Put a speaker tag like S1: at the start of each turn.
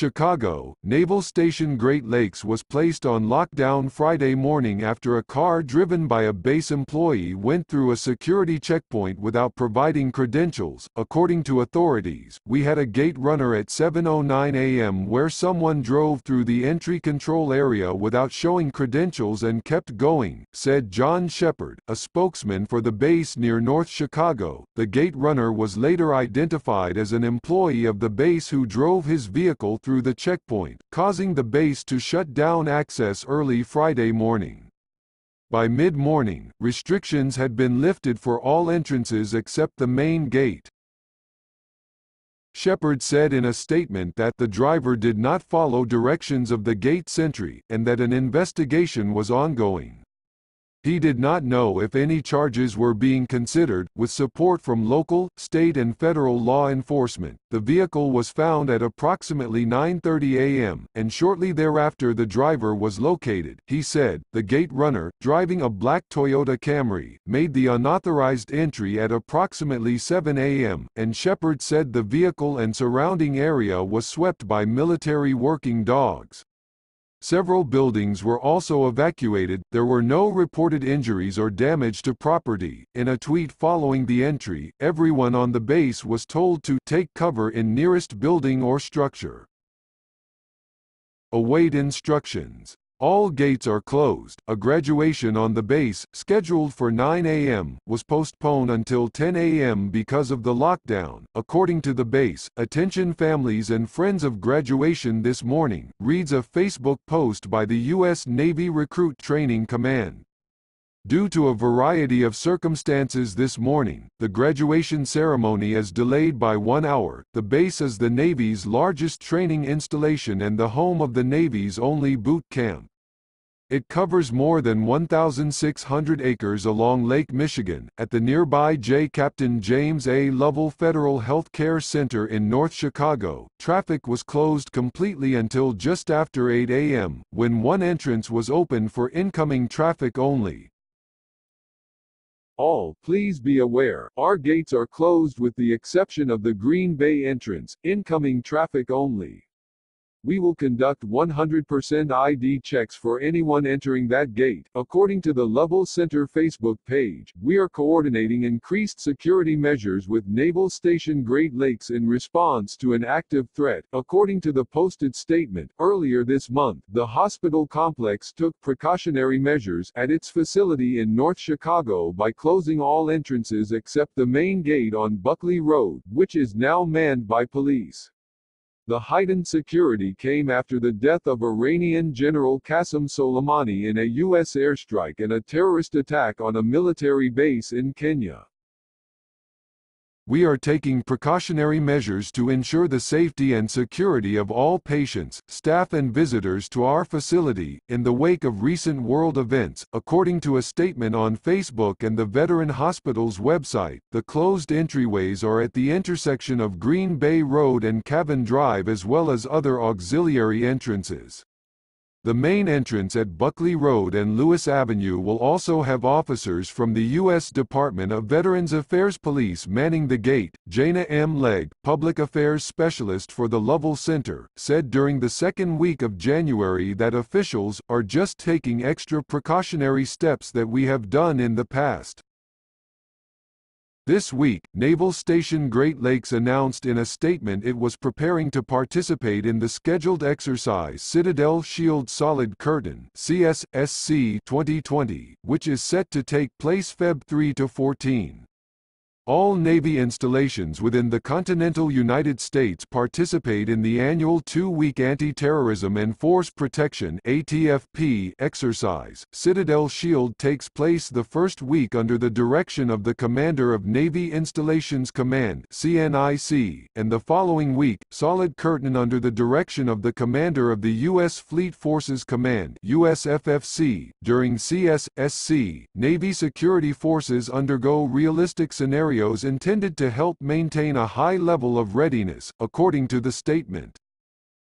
S1: Chicago, Naval Station Great Lakes was placed on lockdown Friday morning after a car driven by a base employee went through a security checkpoint without providing credentials. According to authorities, "We had a gate runner at 7:09 a.m. where someone drove through the entry control area without showing credentials and kept going," said John Sheppard, a spokesman for the base near North Chicago. The gate runner was later identified as an employee of the base who drove his vehicle through the checkpoint, causing the base to shut down access early Friday morning. By mid-morning, restrictions had been lifted for all entrances except the main gate. Sheppard said in a statement that the driver did not follow directions of the gate sentry, and that an investigation was ongoing. He did not know if any charges were being considered. With support from local, state and federal law enforcement, the vehicle was found at approximately 9:30 a.m., and shortly thereafter the driver was located. He said, "The gate runner, driving a black Toyota Camry, made the unauthorized entry at approximately 7 a.m., and Sheppard said the vehicle and surrounding area was swept by military working dogs." Several buildings were also evacuated. There were no reported injuries or damage to property. In a tweet following the entry, everyone on the base was told to take cover in nearest building or structure. Await instructions. All gates are closed. A graduation on the base, scheduled for 9 a.m., was postponed until 10 a.m. because of the lockdown. According to the base, "Attention families and friends of graduation this morning," reads a Facebook post by the U.S. Navy Recruit Training Command. Due to a variety of circumstances this morning, the graduation ceremony is delayed by 1 hour. The base is the Navy's largest training installation and the home of the Navy's only boot camp. It covers more than 1,600 acres along Lake Michigan, at the nearby J. Captain James A. Lovell Federal Health Care Center in North Chicago. Traffic was closed completely until just after 8 a.m., when one entrance was open for incoming traffic only. "All, please be aware, our gates are closed with the exception of the Green Bay entrance, incoming traffic only. We will conduct 100% ID checks for anyone entering that gate." According to the Lovell Center Facebook page, "We are coordinating increased security measures with Naval Station Great Lakes in response to an active threat." According to the posted statement, earlier this month, the hospital complex took precautionary measures at its facility in North Chicago by closing all entrances except the main gate on Buckley Road, which is now manned by police. The heightened security came after the death of Iranian General Qasem Soleimani in a U.S. airstrike and a terrorist attack on a military base in Kenya. "We are taking precautionary measures to ensure the safety and security of all patients, staff and visitors to our facility, in the wake of recent world events," according to a statement on Facebook and the Veteran Hospital's website. The closed entryways are at the intersection of Green Bay Road and Cavan Drive as well as other auxiliary entrances. The main entrance at Buckley Road and Lewis Avenue will also have officers from the U.S. Department of Veterans Affairs Police manning the gate. Jana M. Legg, public affairs specialist for the Lovell Center, said during the second week of January that officials are just taking extra precautionary steps that we have done in the past. This week, Naval Station Great Lakes announced in a statement it was preparing to participate in the scheduled exercise Citadel Shield Solid Curtain (CSSC 2020), which is set to take place Feb 3 to 14. All Navy installations within the continental United States participate in the annual 2-week Anti-Terrorism and Force Protection (ATFP) exercise. Citadel Shield takes place the first week under the direction of the Commander of Navy Installations Command (CNIC), and the following week, Solid Curtain under the direction of the Commander of the U.S. Fleet Forces Command (USFFC). During CSSC, Navy security forces undergo realistic scenarios intended to help maintain a high level of readiness, according to the statement.